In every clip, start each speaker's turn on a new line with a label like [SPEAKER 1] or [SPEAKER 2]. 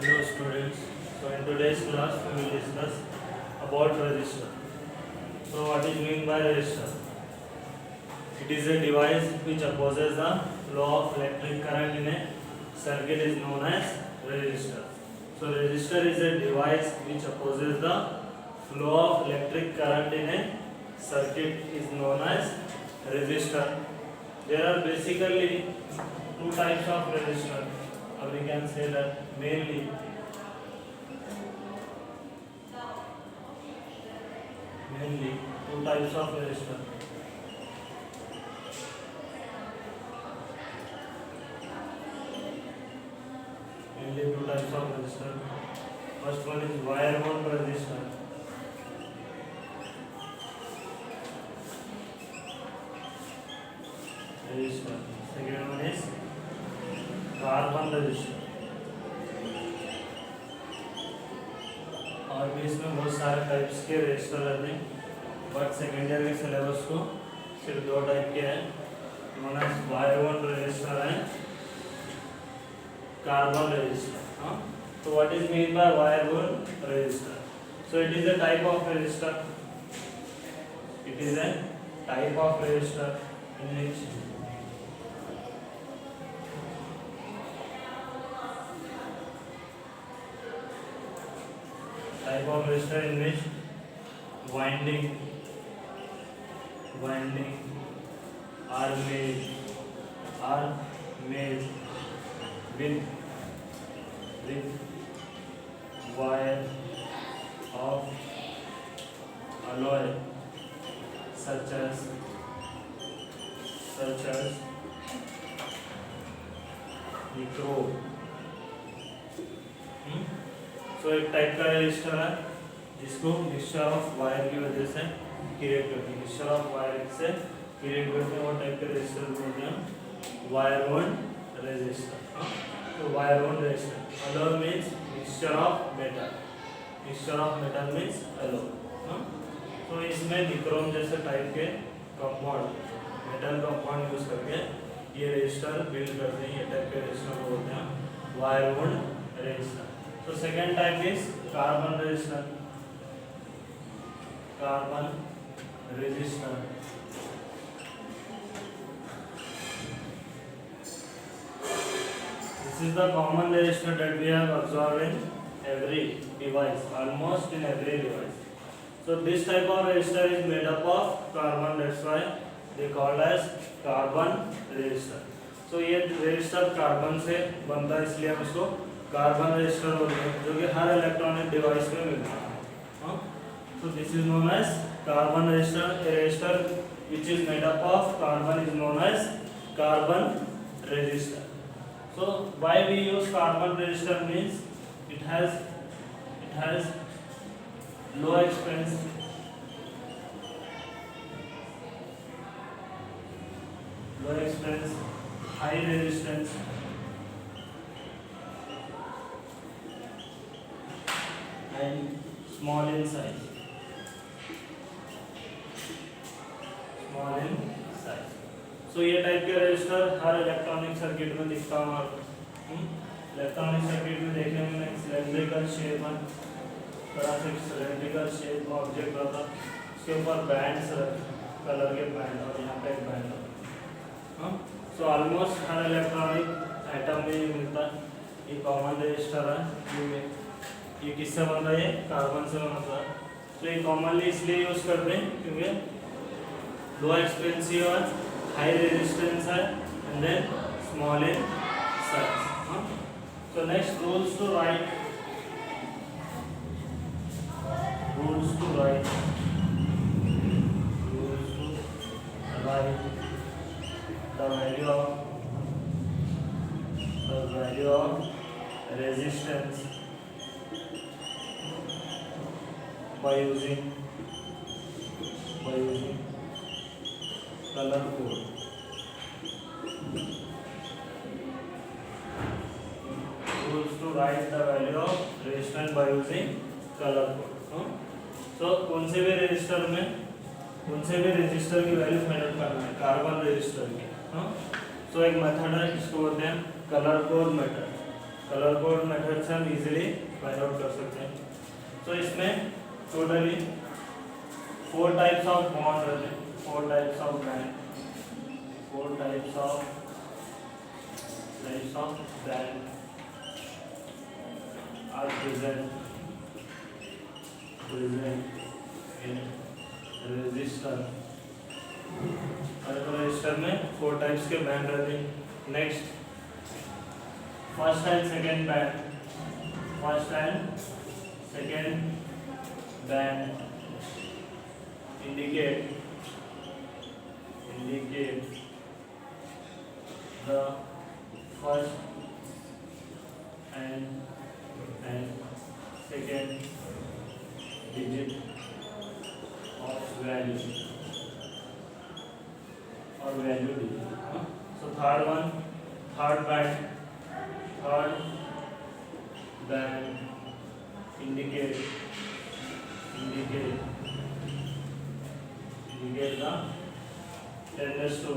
[SPEAKER 1] Hello students. So in today's class we will discuss about resistor. So what is meant by resistor? It is a device which opposes the flow of electric current in a circuit is known as resistor. So resistor is a device which opposes the flow of electric current in a circuit is known as resistor. There are basically two types of resistor, or we can say that mainly two types of resistor. Mainly two types of resistor. First one is wire wound resistor. Second one is carbon register. और भी इसमें बहुत सारे types के register रहते हैं, but second year के syllabus को सिर्फ दो टाइप के हैं. One is wire bond register है कार्बन रजिस्टर. तो what is mean by wire bond register? So it is a type of register. It is a type of register in which type of resistor in which winding are made with wire of alloy such as nichrome. तो एक type का register है जिसको mixture of wire की वजह से create करते हैं. मिक्सचर ऑफ वायर से क्रिएट करते हैं वो टाइप के रजिस्टर बोलते हैं वायर बोंड रजिस्टर. तो wire bond register alloy means mixture of metal. Mixture of metal means alloy. तो इसमें निक्रोम जैसे टाइप के कंपाउंड मेटल कंपाउंड यूज करके ये रजिस्टर बिल्ड करते हैं. ये टाइप के रजिस्टर को बोलते हैं wire bond register. So second type is carbon resistor. Carbon resistor. This is the common resistor that we have observed in every device, almost in every device. So this type of resistor is made up of carbon. That's why they called as carbon resistor. So ये resistor carbon से बनता है इसलिए हम इसको carbon register बोलते हैं, जो कि हर इलेक्ट्रॉनिक डिवाइस में मिलता है. तो this is known as carbon resistor. A resistor which is made up of carbon is known as carbon resistor. So why we use carbon resistor means it has low expense, high resistance and small in size. So ये type के resistor हर electronic circuit में दिखता है. Electronic circuit में देखने में एक सिलेंड्रिकल शेप है, थोड़ा सा सिलेंड्रिकल शेप ऑब्जेक्ट रहता है, उसके ऊपर बैंड्स कलर के बैंड और यहाँ पे एक बैंड है. सो ऑलमोस्ट हर इलेक्ट्रॉनिक आइटम में मिलता है. ये कॉमन रजिस्टर है. ये किससे बनता है? कार्बन से बनता है. तो ये कॉमनली इसलिए यूज करते हैं क्योंकि लो एक्सपेंसिव और हाई रेजिस्टेंस है and then small in size. So next rules to write the value of resistance by using color code. Rules to write the value of resistance by using color code. So कौन से भी register की value find out करना है carbon register की. सो एक method है जिसको बोलते हैं colour code method. Colour code method से हम इजीली फाइंड आउट कर सकते हैं। तो इसमें टोटली 4 टाइप्स ऑफ बॉन्ड रहते हैं, 4 types of band, 4 types of band are present in register. Register में 4 टाइप्स के बैंड रहते हैं। Next first and second band, first and second band indicate the first and second digit of value or value digit. So third band indicate the 10 raised to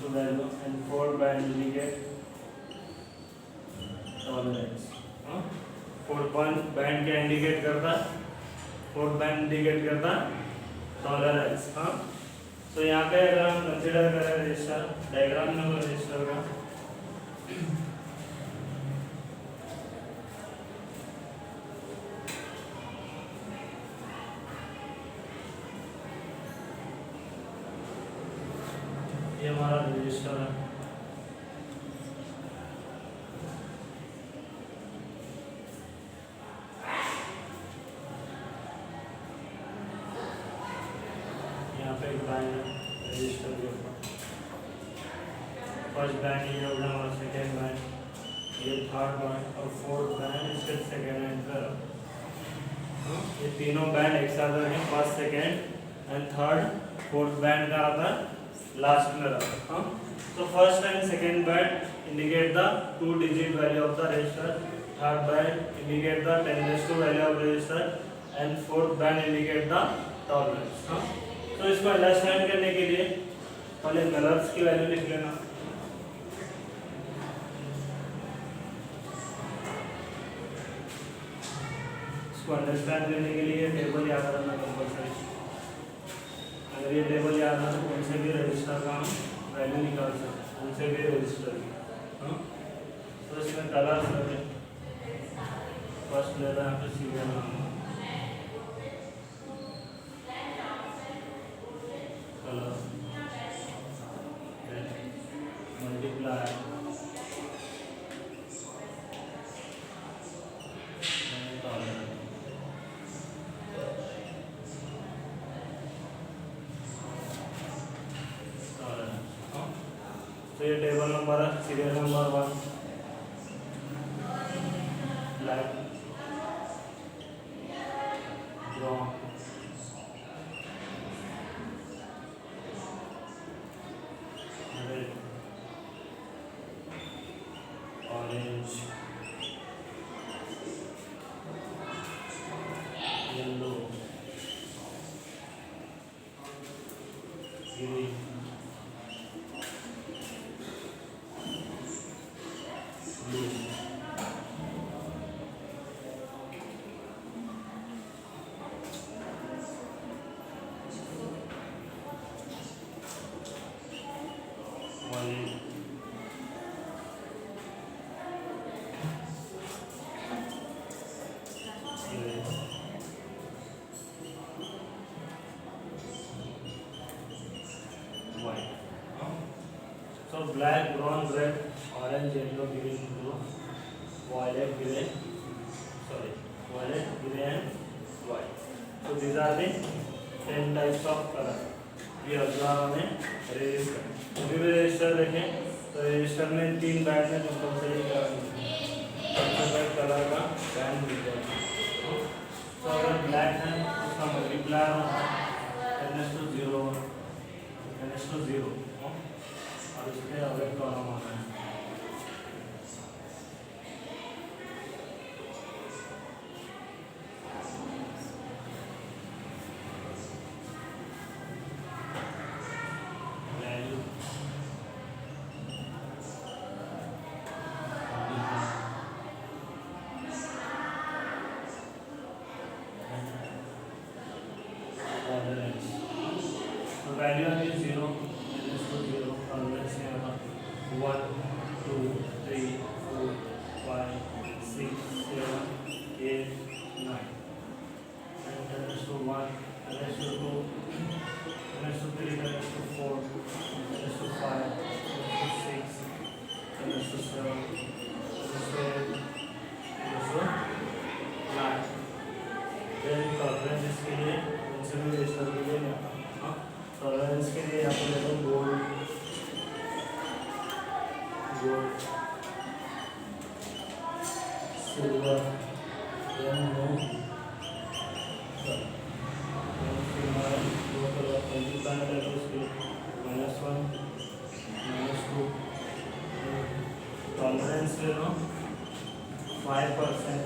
[SPEAKER 1] value, and fourth band indicate tolerance. Fourth band क्या indicate करता है? Fourth band indicate करता tolerance. हाँ, तो यहाँ पे अगर हम कंसीडर करें रजिस्टर डायग्राम में रजिस्टर का, ये हमारा रजिस्टर है। यहाँ पे एक बैंड है रजिस्टर के ऊपर, फर्स्ट बैंड ये होगा हमारा, सेकेंड बैंड ये, थर्ड बैंड और फोर्थ बैंड इसके सेकेंड एंड थर्ड। ये तीनों बैंड एक साथ रखें, first second and third, fourth band का आता है लास्ट में रखा। तो first and second band indicate the 2 digit value of the register, third band indicate the 10 raised to value of register, and fourth band indicate the tolerance. तो इसको understand करने के लिए पहले कलर्स की वैल्यू लिख लेना। इसको अंडरस्टैंड करने के लिए टेबल याद रखना कंपल्सरी। अगर ये टेबल याद है तो उनसे भी रजिस्टर का हम वैल्यू निकाल सकते हैं, उनसे भी रजिस्टर की। तो इसमें कलर्स रखें, फर्स्ट ले रहे हैं तो सीरियल नंबर, कलर, मल्टीप्लाई, तो ये टेबल नंबर है, serial number 1, black, brown, red, orange, yellow, green, So black, brown, red, orange, yellow, green, blue, violet, grey, and white. So these are the 10 types of color. ये अगला हमें register, अभी भी register देखें तो register में 3 band में compulsory colour का बैंड मिल जाएगा। तो अगर ब्लैक है उसका मल्टीप्लाई होता है 10 to 0 और इसमें अवेट कॉलम आता है। वैल्यू वैल्यू आती है 0, 0 टॉलरेंस में होगा 1 2 3 4 5 6 7 8 9 and 10 to 1 10 to 2 10 to 3 10 to 4 10 to 5 10 to 6 10 to 7 10 to 8 10 to 9 then tolerance के लिए उनसे भी रजिस्टर के लिए हाँ टॉलरेंस के लिए यहाँ पर देखो gold silver then no tolerance ले लो 5%,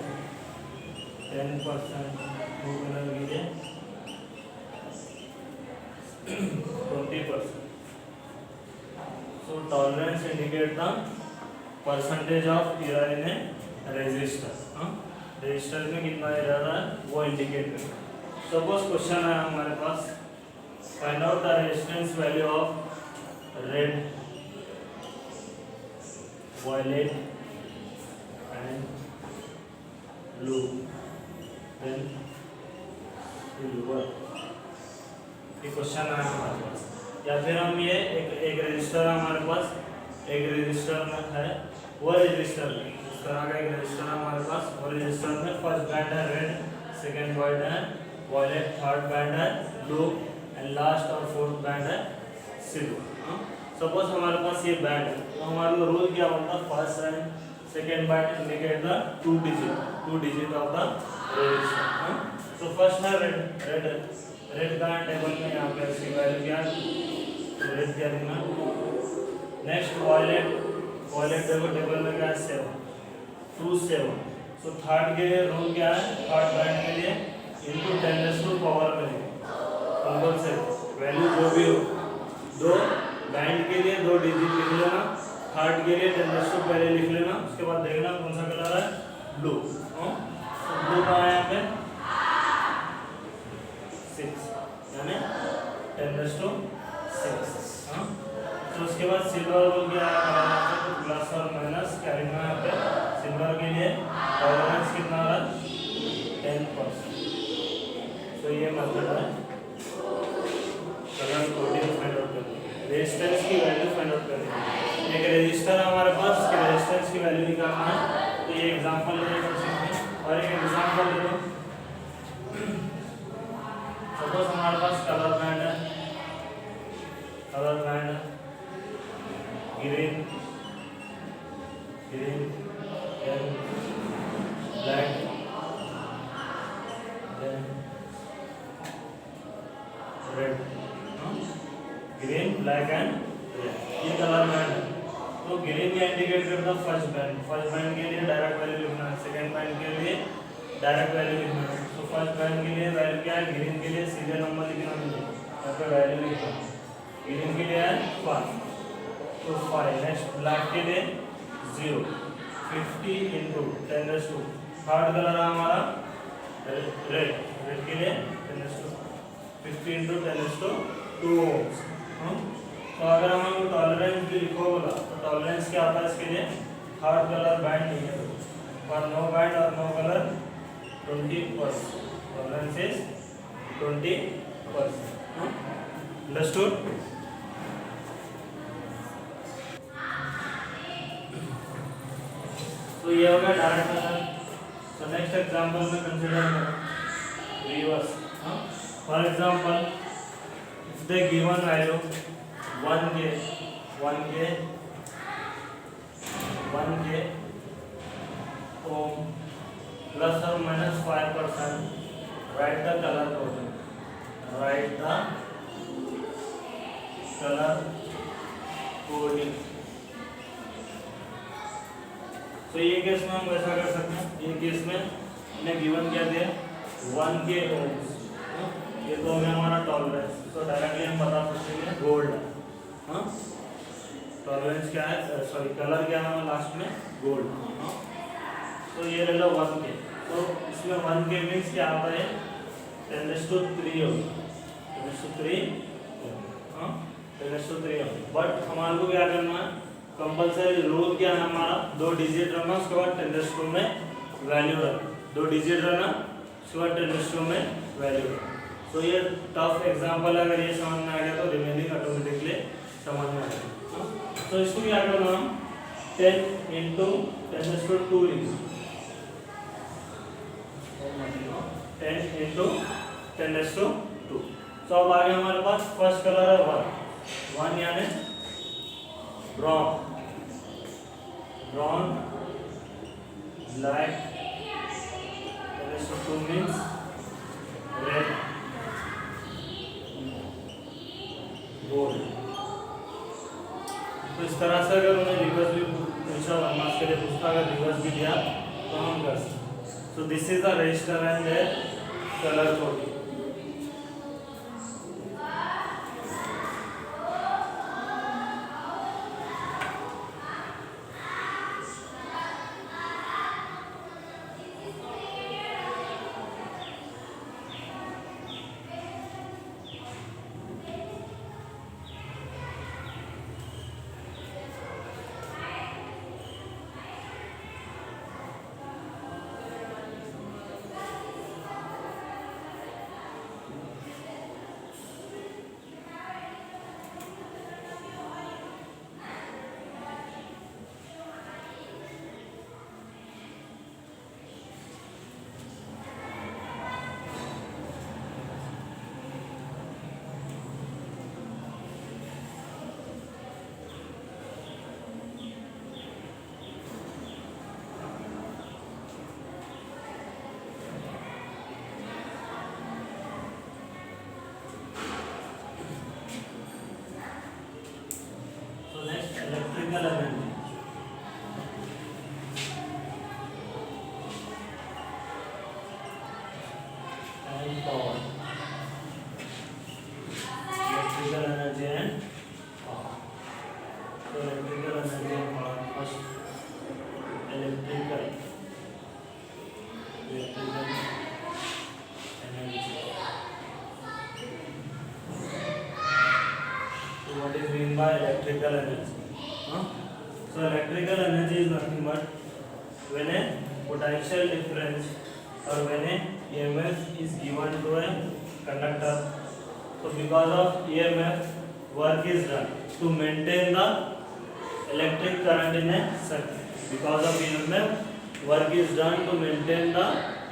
[SPEAKER 1] 10%, वो कलर लीजिए 20%. So tolerance indicate the percentage of error in a resistor. Register में कितना एरर है वो इंडिकेट करेगा. सपोज क्वेश्चन है हमारे पास, find out the resistance value of red, violet and blue then silver. ये क्वेश्चन है हमारे पास. या फिर हम ये एक रजिस्टर है हमारे पास, एक रजिस्टर में है वो रजिस्टर में इस तरह का एक रजिस्टर है हमारे पास. और रजिस्टर में फर्स्ट बैंड है रेड, सेकंड बैंड है वायलेट, थर्ड बैंड है ब्लू एंड लास्ट और फोर्थ बैंड है सिल्वर. सपोज हमारे पास ये बैंड है तो हमारा रूल क्या होता है, first and second band indicate the two digit of the register. तो फर्स्ट है रेड का टेबल में यहाँ पे इसकी वैल्यू क्या है, रेड क्या देना. नेक्स्ट वायलेट देखो टेबल में क्या है 7, 2 7. सो थर्ड के लिए रूल क्या है, थर्ड बैंड के लिए इनटू 10 टू पावर करेंगे कंपल्सरी वैल्यू जो भी हो. दो बैंड के लिए 2 डिजिट लिख लेना, थर्ड के लिए 10 टू पहले लिख लेना, उसके बाद देखना कौन सा कलर है, ब्लू. ब्लू का है यहाँ पे 6 यानी 10 टू 6. तो उसके बाद सिल्वर बोल के आया हमारे यहाँ पे, तो प्लस और माइनस क्या लिखना है यहाँ पे. सिल्वर के लिए टॉलरेंस कितना आ रहा है 10%. तो ये मतलब है कलर कोडिंग फाइंड आउट करने की, रेजिस्टेंस की वैल्यू फाइंड आउट करने की. एक रजिस्टर है हमारे पास, उसके रेजिस्टेंस की वैल्यू निकालना है. तो ये एग्जांपल ले कर सकते हैं और एक एग्जांपल ले लो. सपोज हमारे पास कलर बैंड है green then black then red. Green black and red ये कलर बैंड है. तो ग्रीन का इंडिकेट करता है फर्स्ट बैंड के लिए डायरेक्ट वैल्यू लिखना है, सेकंड बैंड के लिए डायरेक्ट वैल्यू लिखना है. तो फर्स्ट बैंड के लिए वैल्यू क्या है, ग्रीन के लिए सीधे नंबर लिखना है, यहाँ पे वैल्यू लिखना है. ग्रीन के लिए है 5, तो 5. नेक्स्ट ब्लैक के लिए 0, 50 इंटू 10 टू. थर्ड कलर है हमारा रेड के लिए 10 टू 50 इंटू 10 टू 2 ohms. तो अगर हम टॉलरेंस भी लिखो बोला तो टॉलरेंस क्या आता है इसके लिए, थर्ड कलर बैंड नहीं है पर नो बैंड और no colour 20%. Tolerance is 20%. Understood. तो ये होगा direct method. So next example में कंसीडर करो reverse. For example if the given value 1 के ओम प्लस और minus 5%, right the colour coding. तो ये केस में हम वैसा कर सकते हैं. ये केस में हमने गिवन क्या दिया 1 के ओम्स. ये तो हो गया हमारा टॉलरेंस. तो डायरेक्टली हम बता सकते हैं गोल्ड. टॉलरेंस क्या है, सॉरी कलर क्या है लास्ट में, गोल्ड. तो ये ले लो 1 के. तो इसमें 1 के मीन्स क्या आता है 10 टू 3 होगा, 10 टू 3. हाँ 10⁻³ बट हमारे को क्या करना है, कंपलसरी रूल क्या है हमारा, 2 डिजिट रहना, उसके बाद 10⁻² में वैल्यू रखना, 2 डिजिट रहना, उसके बाद 10⁻² में वैल्यू रखना। तो ये टफ एग्जांपल है, अगर ये समझ में आ गया तो रिमेनिंग ऑटोमेटिकली समझ में आ जाएगा। तो इसको क्या करना, 10 × 10⁻² लिखो, 10 × 10⁻²। तो अब आगे हमारे पास फर्स्ट कलर है 1 यानी brown, black, 10⁻² means red, gold. तो इस तरह से अगर उन्हें रिवर्स भी पूछा, 1 मार्क्स के लिए पूछता, अगर रिवर्स भी दिया तो हम कर सकते। So this is the resistor and their colour code. Electrical energy, and power, electrical energy and power. तो electrical energy and power, first electrical energy. So what is mean by electrical energy? So electrical energy is nothing but when a potential difference or when a EMF is given to a conductor. So because of EMF, work is done to maintain the electric current in a circuit. Because of EMF, work is done to maintain the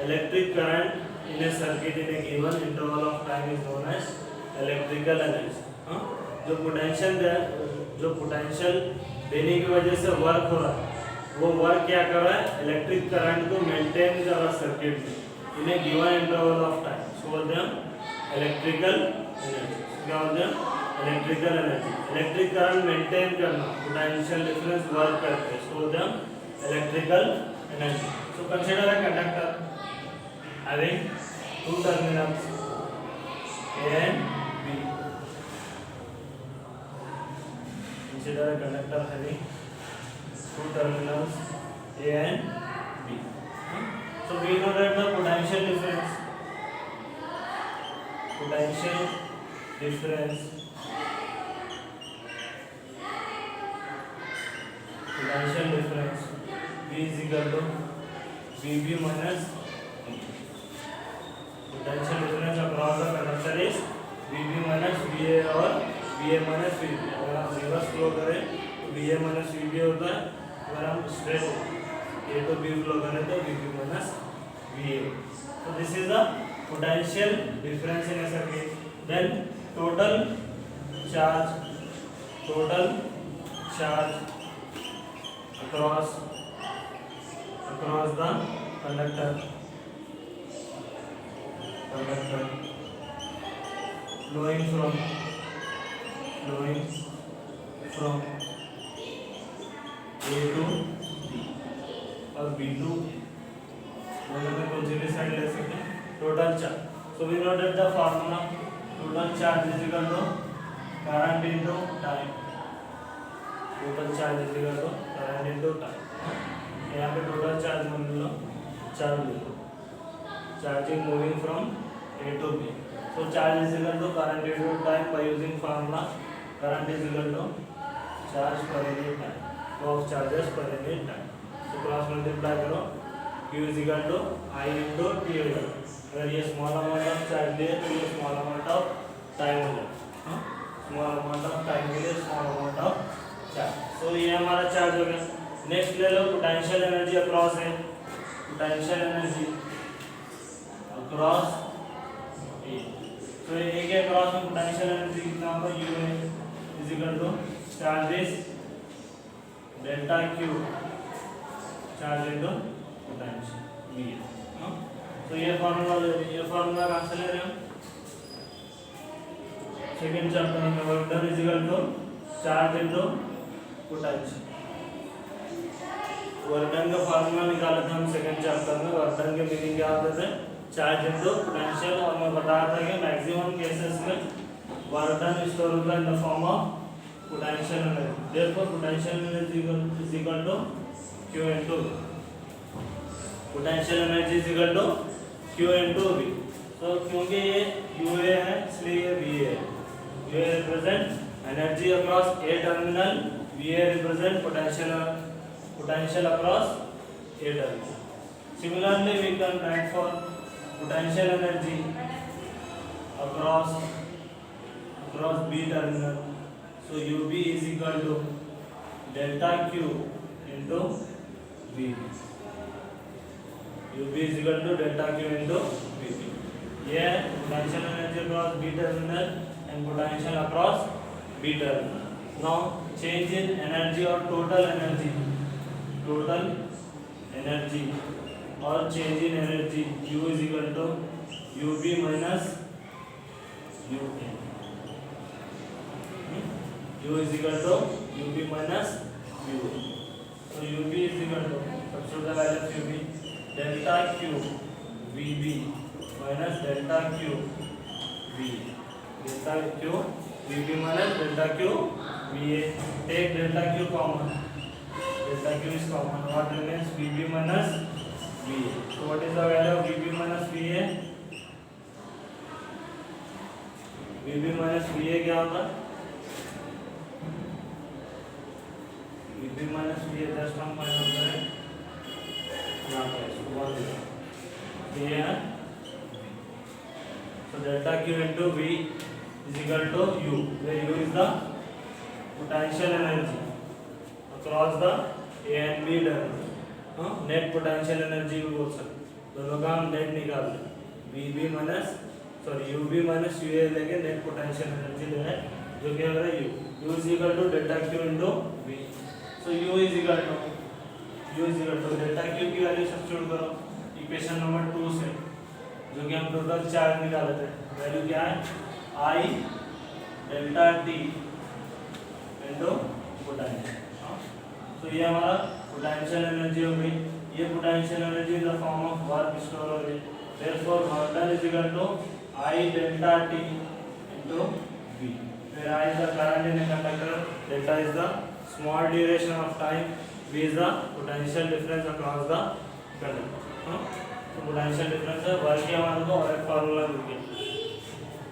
[SPEAKER 1] electric current in a circuit in a given interval of time is known as electrical energy. जो potential देने की वजह से work हो रहा है, वो work क्या कर रहा है, इलेक्ट्रिक करंट को मेंटेन कर रहा है सर्किट में इन ए गिवन इंटरवल ऑफ टाइम। सो बोलते हैं इलेक्ट्रिकल एनर्जी। क्या बोलते हैं, electrical energy. Electric current maintain करना, पोटेंशियल डिफरेंस वर्क करते हैं, सो बोलते हैं electrical energy. So consider a conductor having 2 terminals A and B. Consider a conductor having 2 terminals A and B. So we know that the potential difference V is equal to VB minus V. Potential difference across the conductor is VB minus VA और VA minus VB। अगर आप reverse flow करें तो VA minus VB होता है, अगर हम straight A to B flow करें तो VB minus VA। So this is the potential difference in a circuit. Then total charge across the conductor flowing from A to B और B to दोनों में कौन सी भी साइड ले सकते हैं, total charge. So we know that the formula total charge is equal to current into time. Total charge is equal to current into time. यहाँ पे टोटल चार्ज मान लो चार्ज लिखो, charging moving from A to B. So charge is equal to current into time by using formula. Current is equal to charge per unit time. Flow of charges per unit time. So cross multiply करो. Q is equal to I into T होगा. अगर ये small amount of charge ले तो ये small amount of time होगा. Small amount of time के लिए small amount of charge. So ये हमारा charge हो गया. Next ले लो potential energy across है. Potential energy across A. So A के across में potential energy कितना होगा? U is equal to charge is delta Q charge into potential V. So ये फार्मूला कहाँ से ले रहे हैं? सेकेंड चैप्टर में work done is equal to charge into potential. Work done का फार्मूला निकाला था हम सेकेंड चैप्टर में. वर्क डन के मीनिंग क्या होते थे? Charge into potential. और मैं बताया था कि मैक्सिमम केसेस में वर्क डन स्टोर होता है in the form of potential energy. Therefore potential energy is equal to Q into potential energy is equal to Q into V. तो क्योंकि ये UA है इसलिए ये VA है. UA represent energy across A terminal, VA represent potential across A terminal. Similarly, we can write for potential energy across B terminal. So UB is equal to delta Q into VB. UB is equal to delta Q into VB. Yeah, potential energy across B terminal and potential across B terminal. Now change in energy or total energy or change in energy U is equal to UB minus UA. U is equal to UB minus UA. So UB is equal to substitute the value of UB delta Q VB minus delta Q VA. Delta Q VB minus delta Q VA. Take delta Q common. Delta Q is common. What remains? VB minus VA. So what is the value of VB minus VA? VB minus VA क्या होगा? VB minus VA just हम find out करें. यहाँ पे इसको बोल दो. ये है. So delta Q into V is equal to U, where U is the potential energy across the A and B terminal. Net potential energy भी बोल सकते. दोनों का हम net निकाल लें. UB minus UA लेके net potential energy ले रहे हैं जो कि हमारा U. U is equal to delta Q into V. So U is equal to delta Q की वैल्यू सब्स्टिट्यूट करो इक्वेशन नंबर 2 से जो कि हम टोटल चार्ज निकाले थे. वैल्यू क्या है? I delta T into potential. तो ये हमारा पोटेंशियल एनर्जी हो गई. ये potential energy in the form of work store हो गई. Therefore work done is equal to I delta T into V. फिर I is the current in a conductor, delta is the small duration of time, V is the potential difference across the conductor. तो potential difference है. Work की हमारे को और एक formula मिल गया.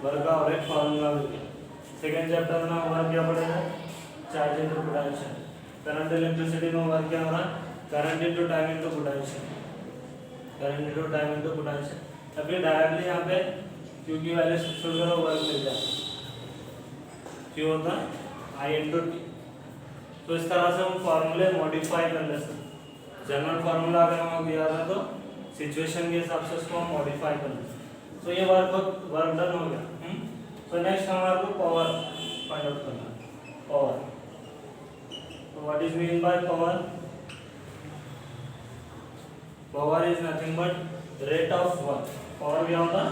[SPEAKER 1] Work का और एक फार्मूला मिल गया. सेकेंड चैप्टर में वर्क क्या पड़ेगा? Charge into potential. Current electricity में वर्क क्या हो रहा है? Current into time into potential. तब फिर डायरेक्टली यहाँ पे Q की वैल्यू सब्स्टिट्यूट करो, वर्क मिल जाए. Q होता है I इनटू T. तो इस तरह से हम फार्मूले मॉडिफाई कर ले सकते. जनरल फार्मूला अगर हमें दिया था तो सिचुएशन के हिसाब से उसको हम मॉडिफाई कर लेते. तो ये वर्क डन हो गया. तो नेक्स्ट हमारे को पावर फाइंड आउट करना है. पावर. तो what is mean by power? Power is nothing but rate of work. Power क्या होता है?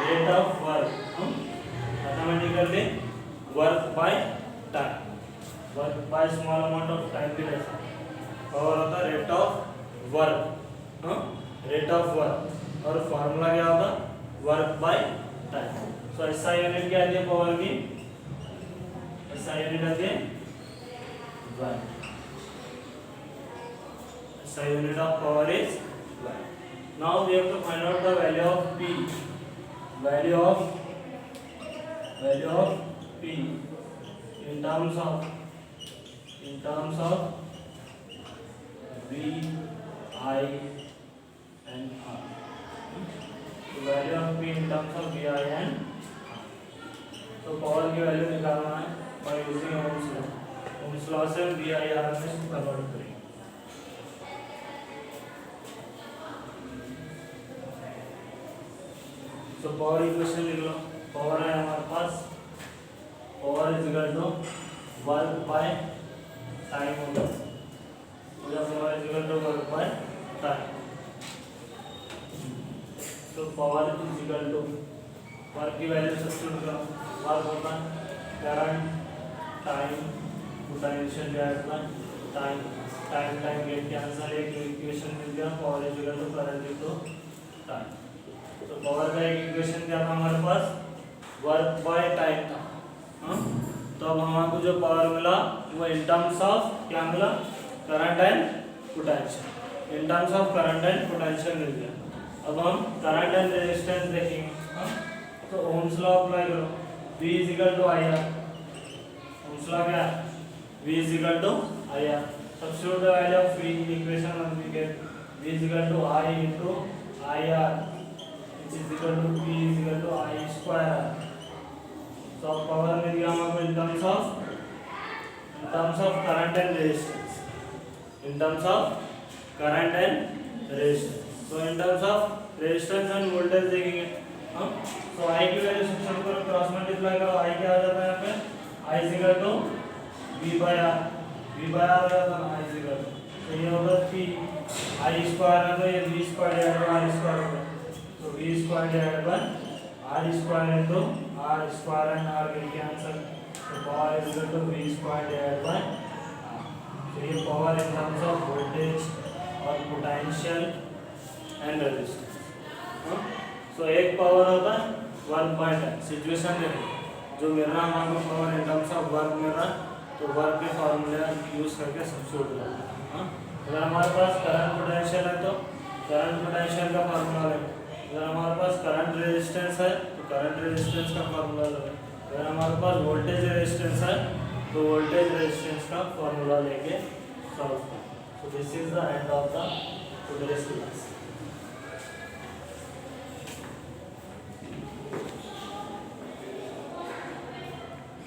[SPEAKER 1] Rate of work. Mathematically work by time. Work by small amount of time भी रहता है. पावर होता है rate of work. Rate of work. और formula क्या होगा? Work by time. सो ऐसा यूनिट क्या है पावर की? ऐसा यूनिट है वाट. ऐसा unit of power is watt. Now we have to find out the value of P. value of P in terms of V, I and R. The value of P in terms of V, I and R. तो power की value निकालना है by using Ohm's law. Ohm's law से V, I, R में convert करेंगे. तो power equation लिख लो. पावर है हमारे पास, power is equal to work by time होगा. Power is equal to work by time. तो power is equal to work की वैल्यू सब्स्टिट्यूट करो. वर्क होता है current time potential divided by time. Time get cancel, एक equation मिल गया. Power is equal to current into time. तो power का एक इक्वेशन क्या था हमारे पास, वर्क बाय टाइम था. तो अब हमारे को जो पावर मिला वो इन टर्म्स ऑफ क्या मिला, current and potential. In terms of current and potential मिल गया. अब हम करंट एंड रेजिस्टेंस देखेंगे. तो ओम्स लॉ अप्लाई करो. V is equal to I R. Ohm's law क्या है, V is equal to I R. Substitute the value of V in equation 1 we get V is equal to I into I R which is equal to P is equal to I square. So power मिल गया हमारे in terms of current and resistance. In terms of current and resistance. So in terms of resistance and voltage देखेंगे. So I की value substitute करो, cross multiply करो. I क्या आ जाता है यहाँ पे, I is equal to V by R. V by R हो जाता है I is equal to. तो ये होगा P I square है तो ये V square divided by R square होगा. तो V square divided by R square into R square and R will cancel. So power is equal to V square divided by R. So ये power in terms of voltage और potential and resistance. So एक power होता है work by time. Situation देखो, जो मिल रहा हमारे को power in terms of work मिल रहा, तो work के फॉर्मूले यूज करके सब्स्टिट्यूट करो. अगर हमारे पास करंट पोटेंशियल है तो करंट पोटेंशियल का फॉर्मूला लें. अगर हमारे पास करंट रेजिस्टेंस है तो करंट रेजिस्टेंस का फॉर्मूला लगाएं. अगर हमारे पास वोल्टेज रेजिस्टेंस है तो वोल्टेज रेजिस्टेंस का फॉर्मूला लेके सॉल्व करें. सो this is the end of the today's class.